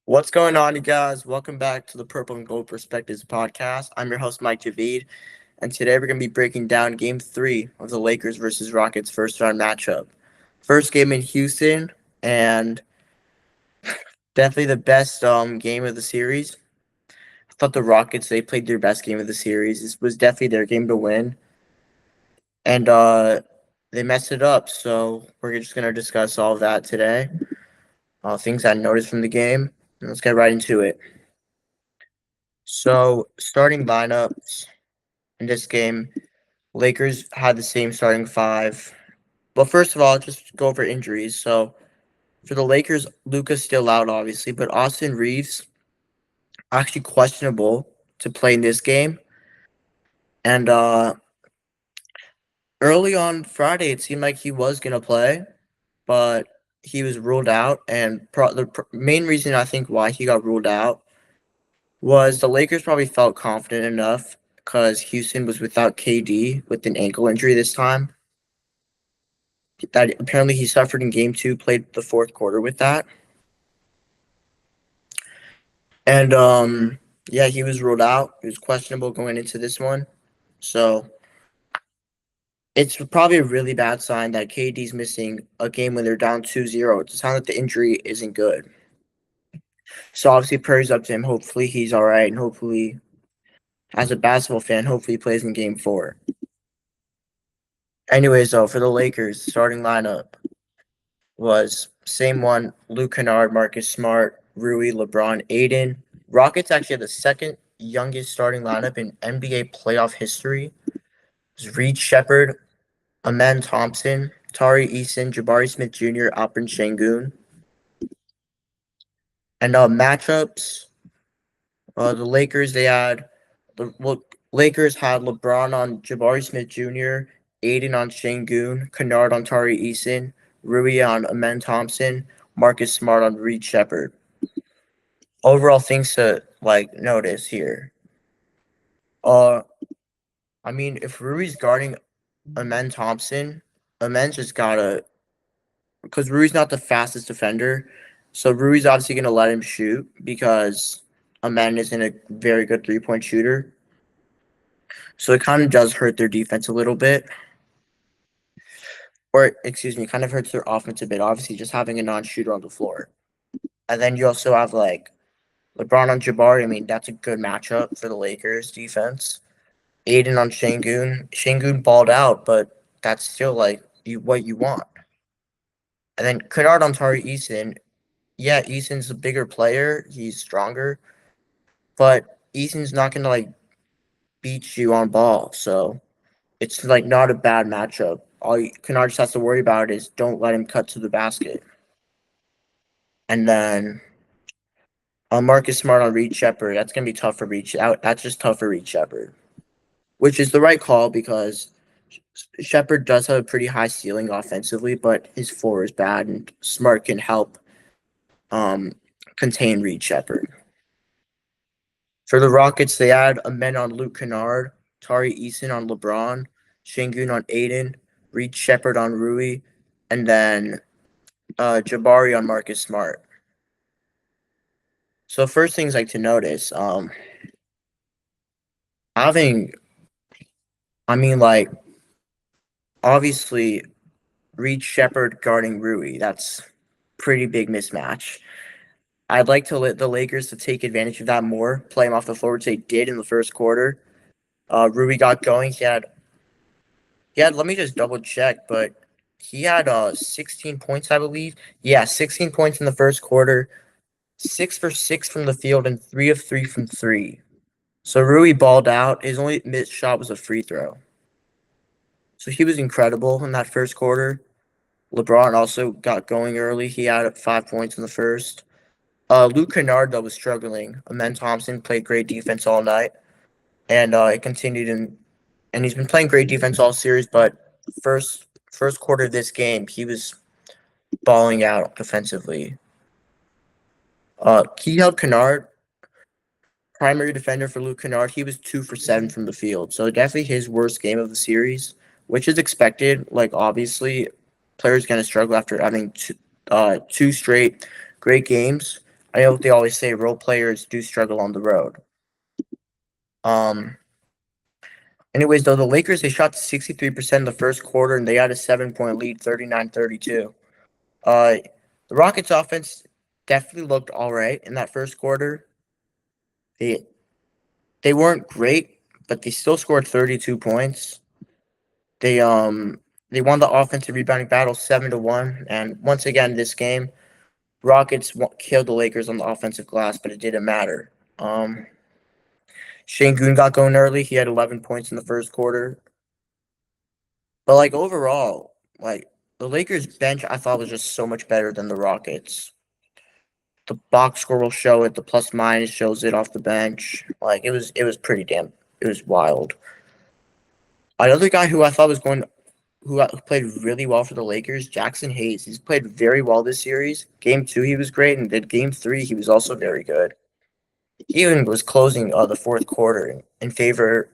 What's going on, you guys? Welcome back to the Purple and Gold Perspectives podcast. I'm your host, Mike Javid, and today we're going to be breaking down Game 3 of the Lakers versus Rockets first round matchup. First game in Houston, and definitely the best game of the series. I thought the Rockets, they played their best game of the series. This was definitely their game to win, and they messed it up. So we're just going to discuss all of that today. Things I noticed from the game, and let's get right into it. So, starting lineups in this game, Lakers had the same starting five. Well, first of all, just go over injuries. So, for the Lakers, Luka's still out, obviously, but Austin Reeves actually questionable to play in this game. And early on Friday, it seemed like he was gonna play, but he was ruled out. And main reason I think why he got ruled out was the Lakers probably felt confident enough because Houston was without KD with an ankle injury this time. That apparently he suffered in game two, played the fourth quarter with that. And yeah, he was ruled out. He was questionable going into this one. So it's probably a really bad sign that KD's missing a game when they're down 2-0. It's a sign that the injury isn't good. So obviously prayers up to him. Hopefully he's all right, and hopefully, as a basketball fan, hopefully he plays in game 4. Anyways, though, for the Lakers, starting lineup was same one: Luke Kennard, Marcus Smart, Rui, LeBron, Aiden. Rockets actually had the second youngest starting lineup in NBA playoff history. It was Reed Shepard, Amen Thompson, Tari Eason, Jabari Smith Jr., Alperen Şengün. And matchups, the Lakers, Lakers had LeBron on Jabari Smith Jr., Aiden on Şengün, Kennard on Tari Eason, Rui on Amen Thompson, Marcus Smart on Reed Shepard. Overall things to notice here. I mean, if Rui's guarding Amen Thompson, Amen's just gotta, because Rui's not the fastest defender, so Rui's obviously gonna let him shoot because Amen isn't a very good 3-point shooter. So it kind of does hurt their defense a little bit. Or, excuse me, kind of hurts their offense a bit, obviously, just having a non-shooter on the floor. And then you also have, LeBron on Jabari. I mean, that's a good matchup for the Lakers defense. Aiden on Şengün. Şengün balled out, but that's still, what you want. And then Kennard on Tari Eason. Yeah, Eason's a bigger player. He's stronger. But Eason's not going to, beat you on ball. So it's, not a bad matchup. All Kennard just has to worry about is don't let him cut to the basket. And then Marcus Smart on Reed Shepard. That's going to be tough for Reed. That's just tough for Reed Shepard, which is the right call because Shepard does have a pretty high ceiling offensively, but his floor is bad, and Smart can help contain Reed Shepard. For the Rockets, they add Amen on Luke Kennard, Tari Eason on LeBron, Şengün on Aiden, Reed Shepard on Rui, and then Jabari on Marcus Smart. So first things to notice, having, obviously Reed Shepard guarding Rui, that's pretty big mismatch. I'd like to let the Lakers to take advantage of that more, play him off the floor, which they did in the first quarter. Rui got going. He had, let me just double check, but he had 16 points, I believe. Yeah, 16 points in the first quarter, 6 for 6 from the field, and 3 of 3 from 3. So Rui balled out. His only missed shot was a free throw. So he was incredible in that first quarter. LeBron also got going early. He had 5 points in the first. Luke Kennard, though, was struggling. Amen Thompson played great defense all night, and it continued and he's been playing great defense all series, but first quarter of this game, he was balling out defensively. He held Kennard, primary defender for Luke Kennard. He was 2 for 7 from the field, so definitely his worst game of the series, which is expected. Obviously, players going to struggle after having two straight great games. I know what they always say, role players do struggle on the road. Um. Anyways, though, the Lakers, they shot 63% in the first quarter, and they had a 7-point lead, 39-32. Uh, the Rockets offense definitely looked all right in that first quarter. They they weren't great, but they still scored 32 points. They um they won the offensive rebounding battle 7-1, and once again this game, Rockets killed the Lakers on the offensive glass, but it didn't matter. Shane Goon got going early. He had 11 points in the first quarter. But like overall, like the Lakers bench, I thought was just so much better than the Rockets. The box score will show it. The plus minus shows it off the bench. Like it was pretty damn. It was wild. Another guy who I thought was going, who played really well for the Lakers, Jackson Hayes. He's played very well this series. Game 2, he was great, and then Game 3, he was also very good. He even was closing the fourth quarter in favor.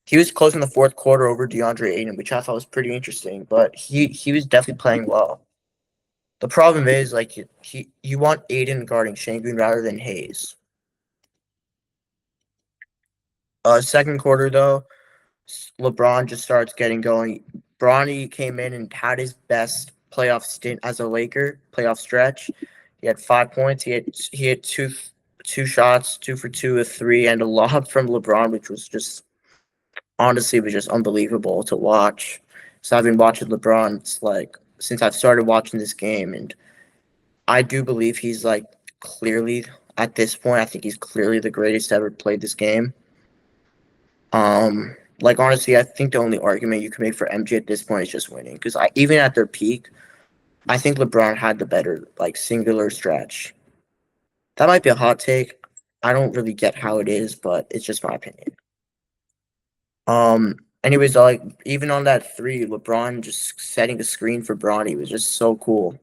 He was closing the fourth quarter over DeAndre Ayton, which I thought was pretty interesting. But he was definitely playing well. The problem is like you want Ayton guarding Şengün rather than Hayes. Second quarter though, LeBron just starts getting going. Bronny came in and had his best playoff stint as a Laker, playoff stretch. He had 5 points. He had two shots, 2 for 2, a three, and a lob from LeBron, which was just honestly was just unbelievable to watch. So I've been watching LeBron. It's like since I've started watching this game, and I do believe he's like clearly at this point. I think he's clearly the greatest ever played this game. Like honestly, I think the only argument you can make for MJ at this point is just winning. Because even at their peak, I think LeBron had the better like singular stretch. That might be a hot take. I don't really get how it is, but it's just my opinion. Anyways, like even on that three, LeBron just setting a screen for Bronny was just so cool.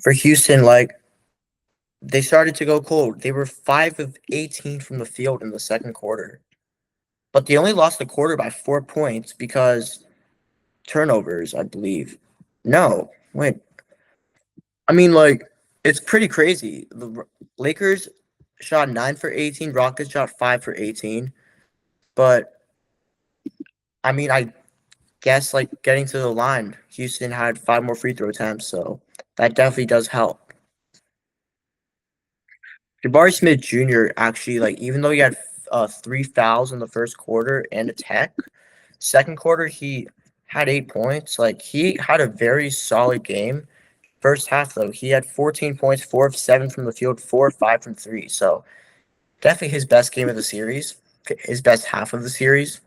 For Houston, like they started to go cold. They were 5 of 18 from the field in the second quarter. But they only lost the quarter by 4 points because turnovers, I believe. No, wait. I mean, like, it's pretty crazy. The Lakers shot 9 for 18, Rockets shot 5 for 18. But, I mean, I guess, like, getting to the line, Houston had 5 more free throw attempts, so that definitely does help. Jabari Smith Jr. actually, like, even though he had 3 fouls in the first quarter and a tech, second quarter he had 8 points. Like he had a very solid game. First half though, he had 14 points, 4 of 7 from the field, 4 of 5 from three. So definitely his best game of the series, his best half of the series.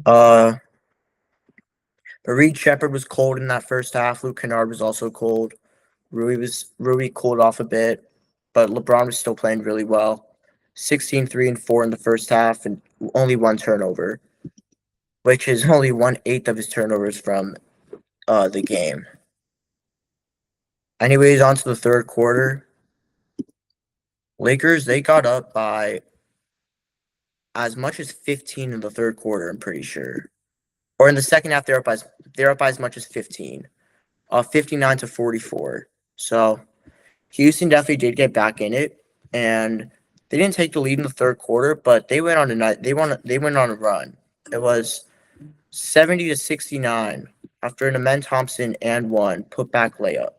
Uh, but Reed Shepard was cold in that first half. Luke Kennard was also cold. Rui cooled off a bit, but LeBron was still playing really well. 16, 3, and 4 in the first half, and only 1 turnover, which is only 1/8 of his turnovers from the game. Anyways, on to the third quarter. Lakers, they got up by as much as 15 in the third quarter, I'm pretty sure. Or in the second half, they're up by as much as 15. 59-44. So Houston definitely did get back in it, and they didn't take the lead in the third quarter, but they went on a night. They went on a run. It was 70-69 after an Amen Thompson and one putback layup.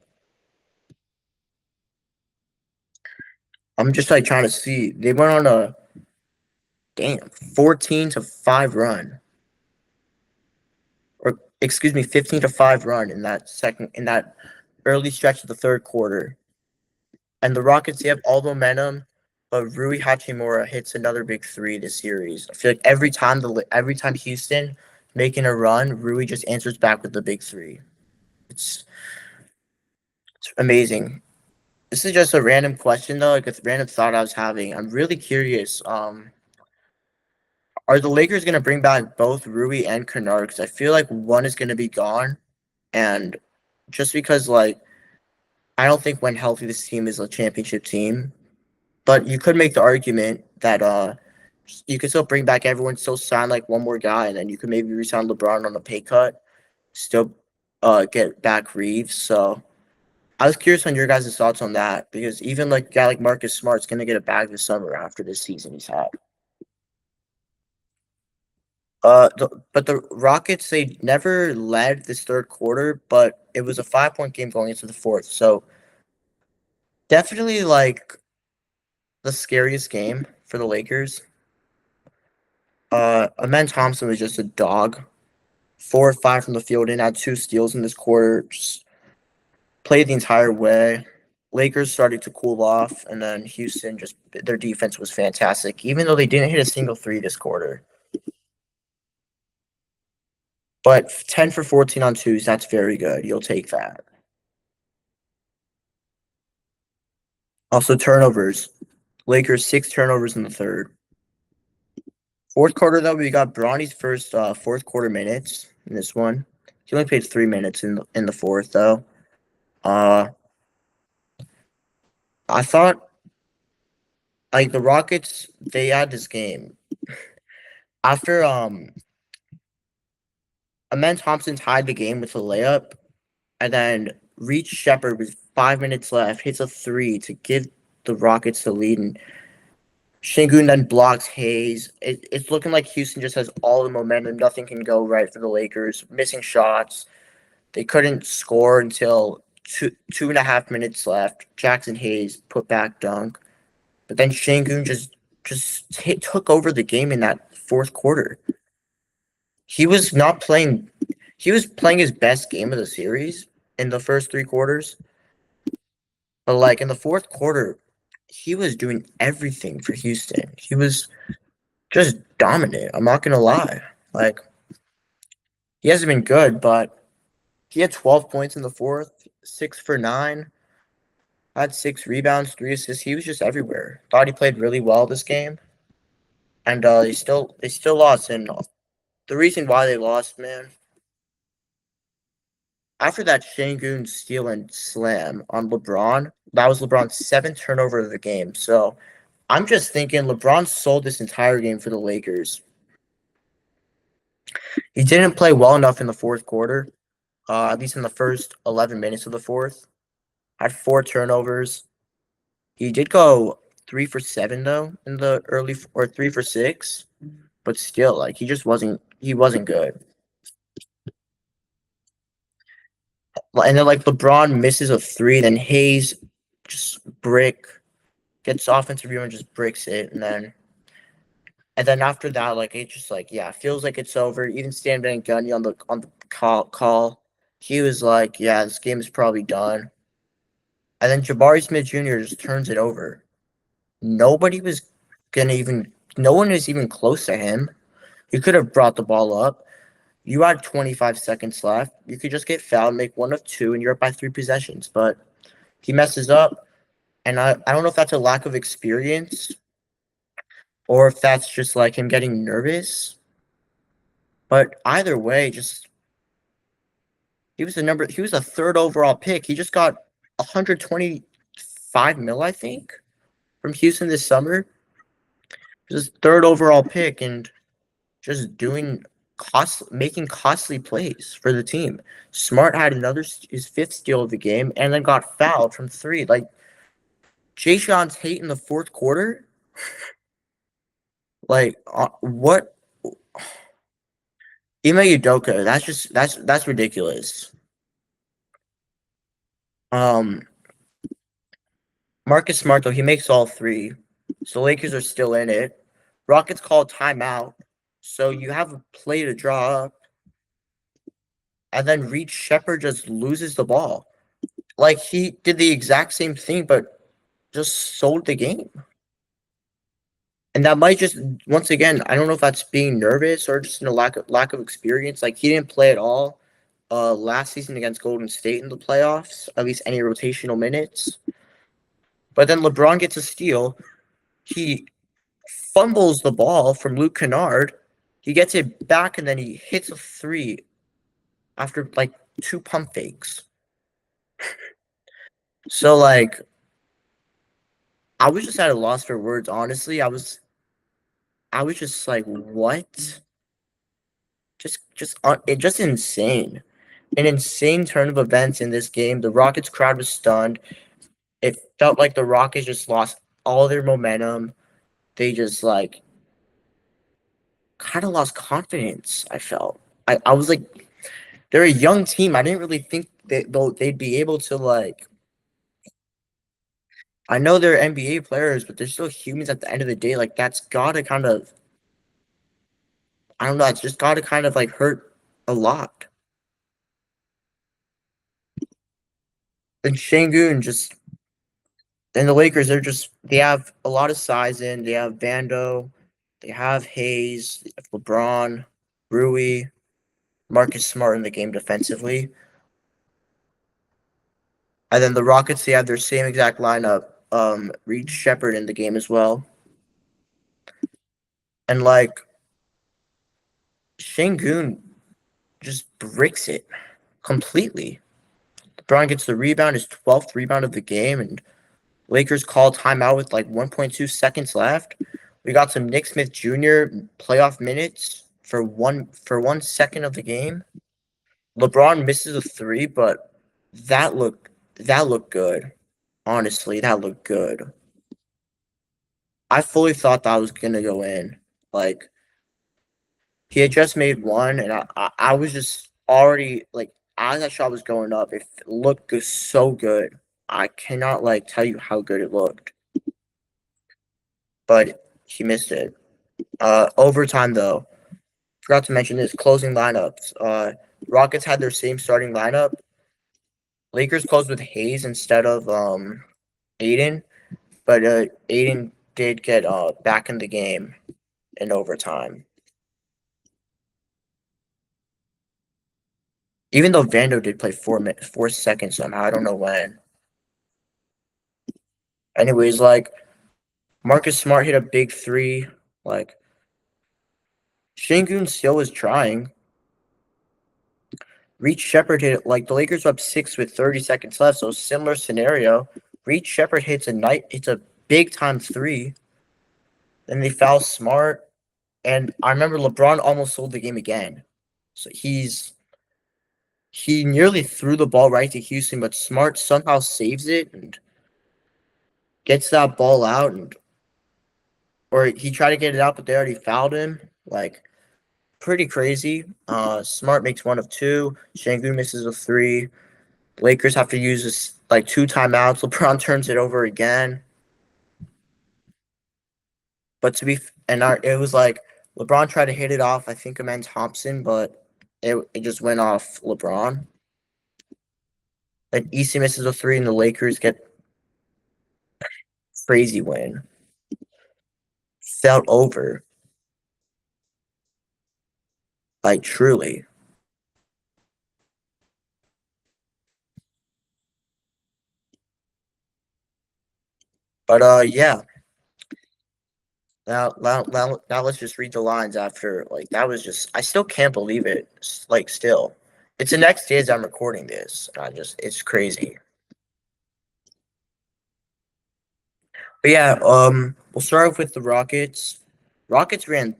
I'm just like trying to see. They went on a 14-5 run, or excuse me, 15-5 run in that early stretch of the third quarter. And the Rockets, they have all the momentum, but Rui Hachimura hits another big three this series. I feel like every time Houston making a run, Rui just answers back with the big three. It's amazing. This is just a random question though, like a random thought I was having. I'm really curious. Are the Lakers gonna bring back both Rui and Kennard? Because I feel like one is gonna be gone, and just because like I don't think when healthy this team is a championship team. But you could make the argument that you could still bring back everyone, still sign like one more guy, and then you could maybe resign LeBron on a pay cut, still get back Reeves. So I was curious on your guys' thoughts on that because even like a guy like Marcus Smart's gonna get a bag this summer after this season he's had. But the Rockets they never led this third quarter, but it was a 5 point game going into the fourth. So definitely like the scariest game for the Lakers. Amen Thompson was just a dog. 4 or 5 from the field and had 2 steals in this quarter. Just played the entire way. Lakers started to cool off, and then Houston just their defense was fantastic, even though they didn't hit a single three this quarter. But 10 for 14 on twos, that's very good. You'll take that. Also, turnovers. Lakers 6 turnovers in the third. Fourth quarter, though, we got Bronny's first fourth quarter minutes in this one. He only played 3 minutes in the fourth, though. I thought like the Rockets, they had this game after Amen Thompson tied the game with a layup, and then Reach Shepard with 5 minutes left hits a three to give the Rockets the lead, and Şengün then blocks Hayes. It's looking like Houston just has all the momentum. Nothing can go right for the Lakers. Missing shots. They couldn't score until 2.5 minutes left. Jackson Hayes put back dunk, but then Şengün just took over the game in that fourth quarter. He was not playing. He was playing his best game of the series in the first 3 quarters, but like in the fourth quarter, he was doing everything for Houston. He was just dominant. I'm not gonna lie. Like he hasn't been good, but he had 12 points in the fourth, 6 for 9, had 6 rebounds, 3 assists. He was just everywhere. Thought he played really well this game, and they still lost. And the reason why they lost, man, after that Şengün steal and slam on LeBron, that was LeBron's 7th turnover of the game. So I'm just thinking LeBron sold this entire game for the Lakers. He didn't play well enough in the fourth quarter, at least in the first 11 minutes of the fourth. Had 4 turnovers. He did go 3 for 7 though in the early, or 3 for 6, but still, like he wasn't good. And then like LeBron misses a three, then Hayes just gets offensive rebound, just bricks it, and then after that, like it just like yeah, feels like it's over. Even Stan Van Gundy on the call, he was like, yeah, this game is probably done. And then Jabari Smith Jr. just turns it over. Nobody was gonna even. No one was even close to him. He could have brought the ball up. You had 25 seconds left. You could just get fouled, make one of two, and you're up by 3 possessions. But he messes up, and I don't know if that's a lack of experience or if that's just like him getting nervous. But either way, just he was a third overall pick. He just got 125 mil, I think, from Houston this summer. Just third overall pick and just making costly plays for the team. Smart had his 5th steal of the game and then got fouled from 3. Like Jay Sean's hate in the fourth quarter. Like what? Ime Udoka, that's ridiculous. Marcus Smart though, he makes all 3. So Lakers are still in it. Rockets call timeout. So you have a play to draw up. And then Reed Shepard just loses the ball. Like he did the exact same thing, but just sold the game. And that might just once again, I don't know if that's being nervous or just a lack of experience. Like he didn't play at all last season against Golden State in the playoffs, at least any rotational minutes. But then LeBron gets a steal. He fumbles the ball from Luke Kennard. He gets it back and then he hits a 3 after like 2 pump fakes. So like I was just at a loss for words, honestly. I was just like, what? Just insane. an insane turn of events in this game. The Rockets crowd was stunned. It felt like the Rockets just lost all their momentum. They just like kind of lost confidence. I felt. I was like, they're a young team. I didn't really think that they'd be able to like. I know they're NBA players, but they're still humans at the end of the day. Like that's gotta kind of. I don't know. It's just gotta kind of like hurt a lot. And Shangun just and the Lakers, they have a lot of size in. They have Vando, they have Hayes, they have LeBron, Rui, Marcus Smart in the game defensively. And then the Rockets, they have their same exact lineup. Reed Shepard in the game as well. And like Shangun just bricks it completely. LeBron gets the rebound, his 12th rebound of the game, and Lakers call timeout with like 1.2 seconds left. We got some Nick Smith Jr. playoff minutes for 1 second of the game. LeBron misses a three, but that looked good. Honestly, that looked good. I fully thought that was gonna go in. Like he had just made one, and I was just already like as that shot was going up, it looked good, so good. I cannot like tell you how good it looked, but he missed it. Overtime though, forgot to mention this closing lineups. Rockets had their same starting lineup. Lakers closed with Hayes instead of Aiden, but Aiden did get back in the game in overtime. Even though Vando did play 4 seconds somehow, I don't know when. Anyways, like Marcus Smart hit a big three. Like Shangun still was trying. Reed Shepard hit like the Lakers were up 6 with 30 seconds left, so similar scenario. Reed Shepard hits a big time three. Then they foul Smart, and I remember LeBron almost sold the game again. So he nearly threw the ball right to Houston, but Smart somehow saves it and gets that ball out, and or he tried to get it out, but they already fouled him. Like pretty crazy. Smart makes one of two. Shangun misses a three. Lakers have to use this like two timeouts. LeBron turns it over again. But it was like LeBron tried to hit it off. I think Amen Thompson, but it just went off LeBron. And EC misses a three, and the Lakers get crazy win. Felt over, like truly. But yeah. Now let's just read the lines after like that was just I still can't believe it. Like still, it's the next day as I'm recording this. It's crazy. But yeah, we'll start off with the Rockets. Rockets ran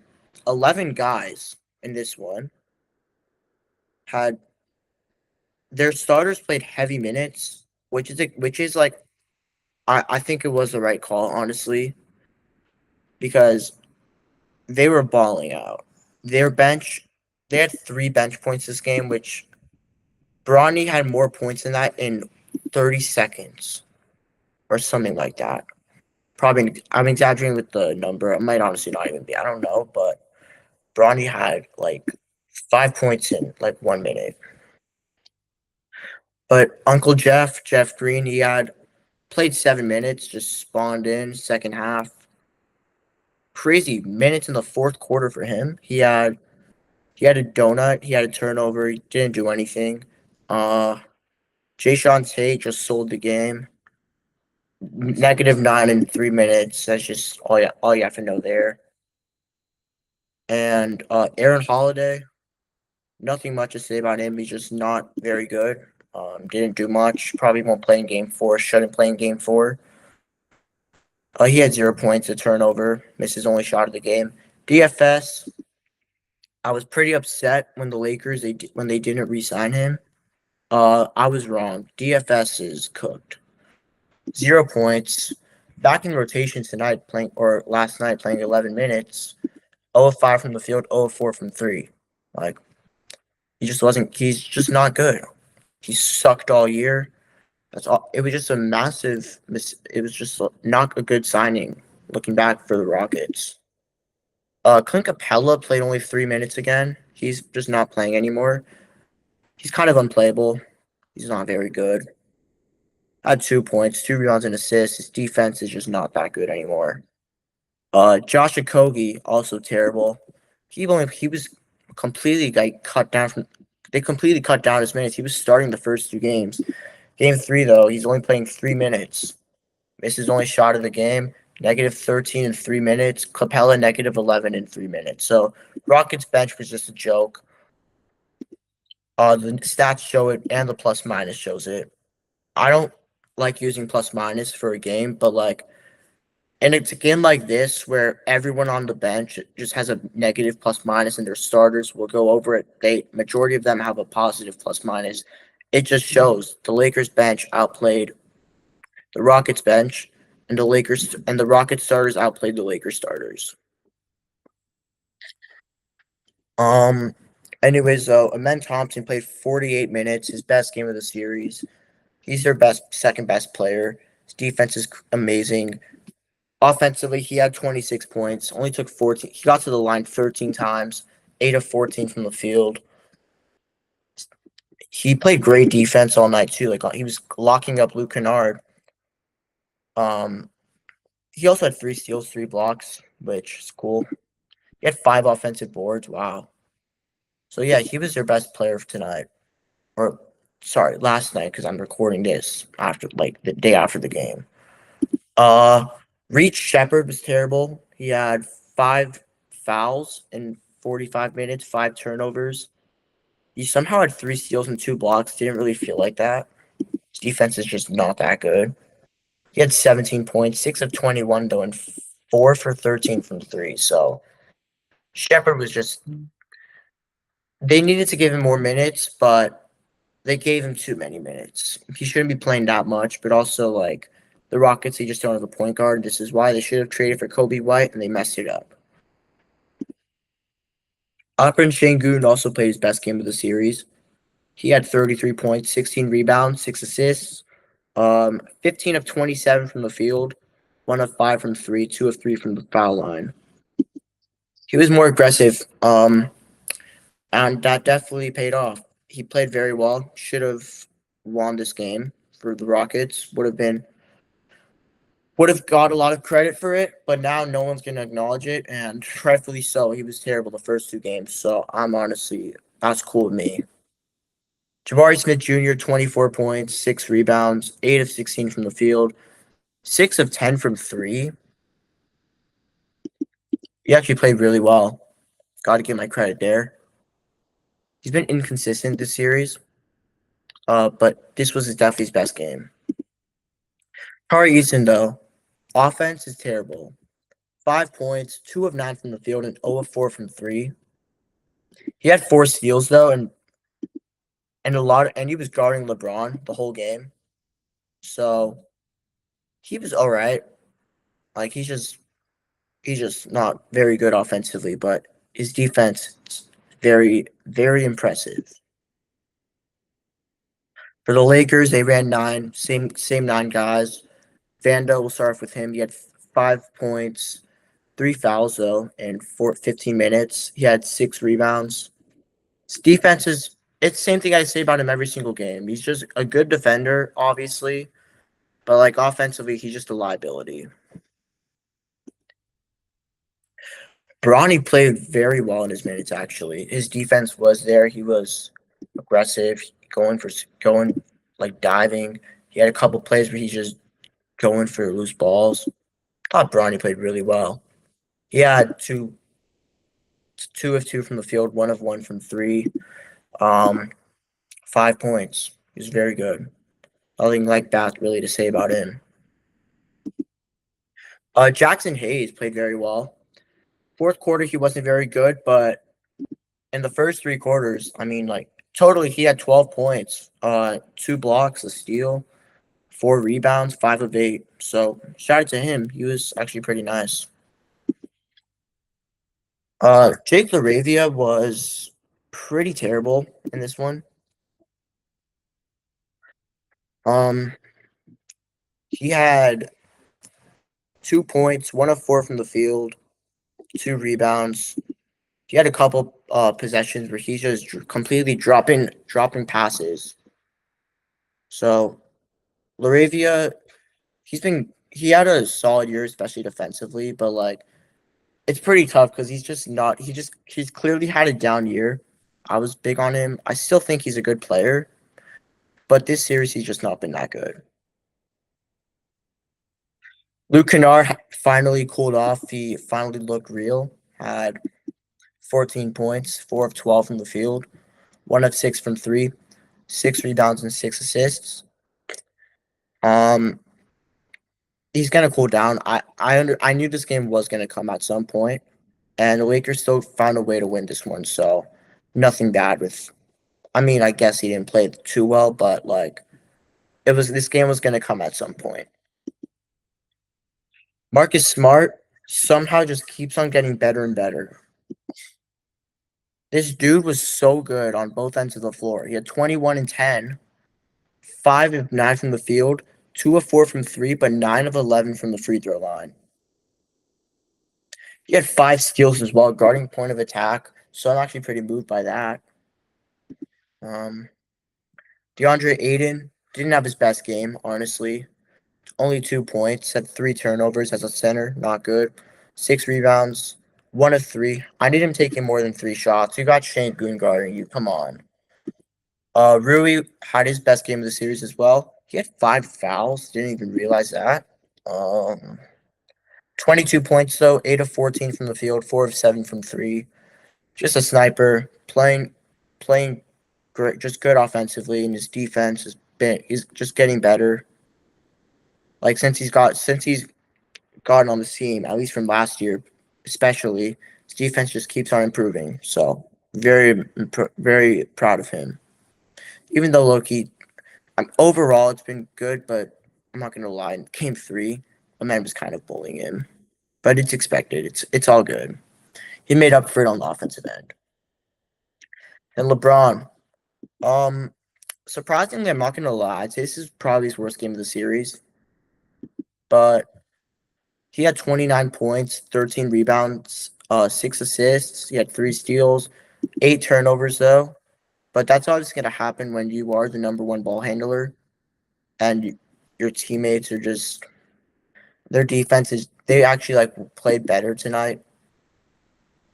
11 guys in this one. Had their starters played heavy minutes, which is like I think it was the right call honestly because they were balling out. Their bench, they had 3 bench points this game, which Bronny had more points than that in 30 seconds or something like that. Probably, I'm exaggerating with the number. It might honestly not even be. I don't know, but Bronny had like 5 points in like 1 minute. But Uncle Jeff Green, he had played 7 minutes, just spawned in second half. Crazy minutes in the fourth quarter for him. He had a donut. He had a turnover. He didn't do anything. Uh, Jay Sean Tate just sold the game. -9 in 3 minutes. That's just all you have to know there. And Aaron Holiday, nothing much to say about him. He's just not very good. Didn't do much. Probably won't play in game four. Shouldn't play in game four. He had 0 points, a turnover, missed his only shot of the game. DFS, I was pretty upset when the Lakers when they didn't re-sign him. I was wrong. DFS is cooked. 0 points. Back in rotation tonight, playing or last night playing 11 minutes. 0 of 5 from the field, 0 of 4 from three. Like he just wasn't. He's just not good. He sucked all year. That's all. It was just a massive. It was just not a good signing. Looking back for the Rockets. Clint Capella played only 3 minutes again. He's just not playing anymore. He's kind of unplayable. He's not very good. Had 2 points, 2 rebounds, and assists. His defense is just not that good anymore. Josh Okogie also terrible. He was completely like cut down from. They completely cut down his minutes. He was starting the first two games. Game three though, he's only playing 3 minutes. Missed his only shot of the game. -13 in 3 minutes. Capella -11 in 3 minutes. So Rockets bench was just a joke. The stats show it, and the plus minus shows it. I don't like using plus minus for a game, but like, and it's a game like this where everyone on the bench just has a negative plus minus, and their starters will go over it. They majority of them have a positive plus minus. It just shows the Lakers bench outplayed the Rockets bench, and the Rockets starters outplayed the Lakers starters. Um. Anyways, though, Amen Thompson played 48 minutes, his best game of the series. He's their second best player. His defense is amazing. Offensively, he had 26 points. Only took 14. He got to the line 13 times, 8 of 14 from the field. He played great defense all night too. Like he was locking up Luke Kennard. Um, he also had 3 steals, 3 blocks, which is cool. He had 5 offensive boards. Wow. So yeah, he was their best player for tonight, or sorry, last night because I'm recording this after like the day after the game. Uh, Reach Shepard was terrible. He had 5 fouls in 45 minutes, 5 turnovers. He somehow had 3 steals and 2 blocks. Didn't really feel like that. His defense is just not that good. He had 17 points, 6 of 21 though, and 4 for 13 from three. So Shepard was just. They needed to give him more minutes, but they gave him too many minutes. He shouldn't be playing that much, but also like the Rockets, they just don't have a point guard. This is why they should have traded for Kobe White, and they messed it up. Alperen Şengün also played his best game of the series. He had 33 points, 16 rebounds, 6 assists, 15 of 27 from the field, 1 of 5 from three, 2 of 3 from the foul line. He was more aggressive, and that definitely paid off. He played very well. Should have won this game for the Rockets. Would have got a lot of credit for it, but now no one's going to acknowledge it, and rightfully so. He was terrible the first two games, so that's cool with me. Jabari Smith Jr., 24 points, 6 rebounds, 8 of 16 from the field, 6 of 10 from three. He actually played really well. Got to give my credit there. He's been inconsistent this series, but this was definitely his best game. Tari Eason, though, offense is terrible. 5 points, 2 of 9 from the field, and 0 of 4 from three. He had 4 steals though, and he was guarding LeBron the whole game, so he was all right. Like he's just not very good offensively, but his defense is very, very impressive. For the Lakers, they ran same 9 guys. Vando, we'll start off with him. He had 5 points, 3 fouls though, in 15 minutes. He had 6 rebounds. His defense is it's the same thing I say about him every single game. He's just a good defender, obviously, but like offensively, he's just a liability. Bronny played very well in his minutes. Actually, his defense was there. He was aggressive, going like diving. He had a couple plays where he's just going for loose balls. I thought Bronny played really well. He had two of 2 from the field, 1 of 1 from three. 5 points. He was very good. Nothing like that really to say about him. Jackson Hayes played very well. Fourth quarter, he wasn't very good, but in the first 3 quarters, I mean, like Totally, he had 12 points, 2 blocks, a steal, 4 rebounds, 5 of 8. So shout out to him. He was actually pretty nice. Jake Laravia was pretty terrible in this one. Um, he had 2 points, 1 of 4 from the field, 2 rebounds. He had a couple possessions where he's just completely dropping passes. So Laravia, he had a solid year, especially defensively, but like it's pretty tough because he's just not he's clearly had a down year. I was big on him. I still think he's a good player, but this series he's just not been that good. Luke Kennard finally cooled off. He finally looked real. Had 14 points, 4 of 12 from the field, 1 of 6 from three, 6 rebounds and 6 assists. Um, he's gonna cool down. I knew this game was gonna come at some point, and the Lakers still found a way to win this one. So nothing bad with. I mean, I guess he didn't play too well, but like this game was gonna come at some point. Marcus Smart somehow just keeps on getting better and better. This dude was so good on both ends of the floor. He had 21 and 10, 5 of 9 from the field, 2 of 4 from three, but 9 of 11 from the free throw line. He had 5 steals as well, guarding point of attack. So I'm actually pretty moved by that. Um, DeAndre Ayton didn't have his best game, honestly. Only 2 points, had 3 turnovers as a center, not good. 6 rebounds, 1 of 3. I need him taking more than 3 shots. You got Shane Goon guarding you. Come on. Rui had his best game of the series as well. He had 5 fouls. Didn't even realize that. Um, 22 points though, 8 of 14 from the field, 4 of 7 from three. Just a sniper, playing great, just good offensively, and his defense he's just getting better. Like since he's gotten on the team, at least from last year, especially, his defense just keeps on improving. So very proud of him. Even though Loki, overall it's been good, but I'm not gonna lie. In game three, a man was kind of bullying him, but it's expected. It's all good. He made up for it on the offensive end. And LeBron, um, surprisingly, I'm not gonna lie. I'd say this is probably his worst game of the series, but he had 29 points, 13 rebounds, 6 assists. He had 3 steals, 8 turnovers though. But that's always going to happen when you are the number one ball handler, and your teammates are just their defense is they actually like played better tonight.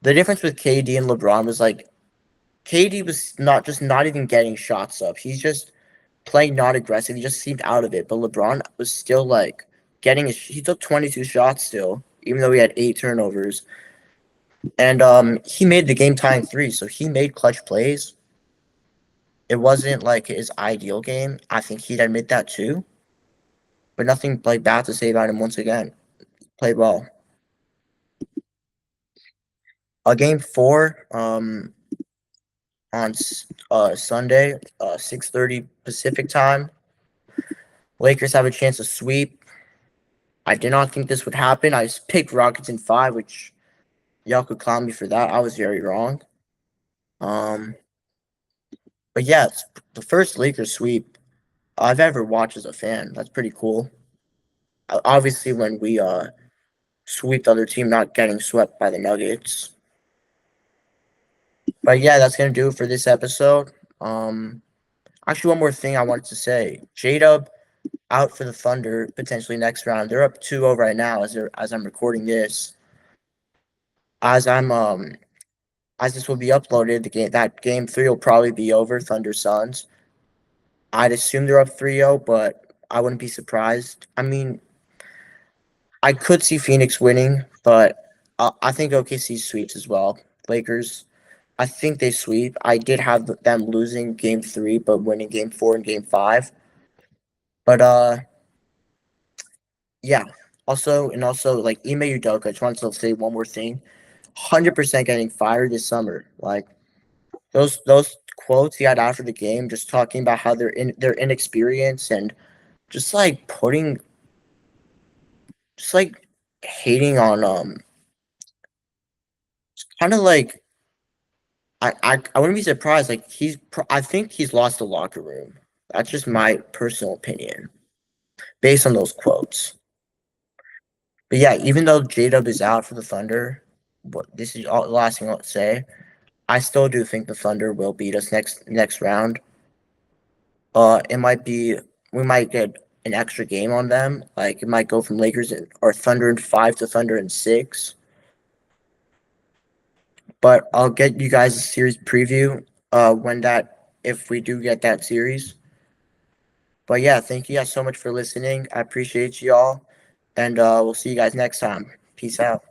The difference with KD and LeBron was like KD was not even getting shots up. He's just playing not aggressive. He just seemed out of it. But LeBron was still like he took 22 shots still, even though he had 8 turnovers. And he made the game tying three, so he made clutch plays. It wasn't like his ideal game. I think he'd admit that too. But nothing like bad to say about him once again. Played well. Game four, on Sunday, 6:30 Pacific time. Lakers have a chance to sweep. I did not think this would happen. I picked Rockets in 5, which y'all could clown me for that. I was very wrong. Um, but yeah, it's the first Lakers sweep I've ever watched as a fan. That's pretty cool. Obviously, when we sweep the other team, not getting swept by the Nuggets. But yeah, that's gonna do it for this episode. Actually, one more thing I wanted to say: J-Dub out for the Thunder potentially next round. They're up 2-0 right now as I'm recording this. As I'm as this will be uploaded, game 3 will probably be over. Thunder Suns. I'd assume they're up 3-0, but I wouldn't be surprised. I mean, I could see Phoenix winning, but I think OKC sweeps as well. Lakers, I think they sweep. I did have them losing game 3, but winning game 4 and game 5. But yeah. Also, like Ime Udoka, I just wanted to say one more thing. 100% getting fired this summer. Like those quotes he had after the game, just talking about how they're inexperienced and just like just like hating on kind of like I wouldn't be surprised. Like I think he's lost the locker room. That's just my personal opinion based on those quotes. But yeah, even though J-Dub is out for the Thunder, what this is all the last thing I'll say. I still do think the Thunder will beat us next round. It might be we might get an extra game on them. Like it might go from Lakers or Thunder in 5 to Thunder in 6. But I'll get you guys a series preview when that if we do get that series. But yeah, thank you guys so much for listening. I appreciate you all, and we'll see you guys next time. Peace out.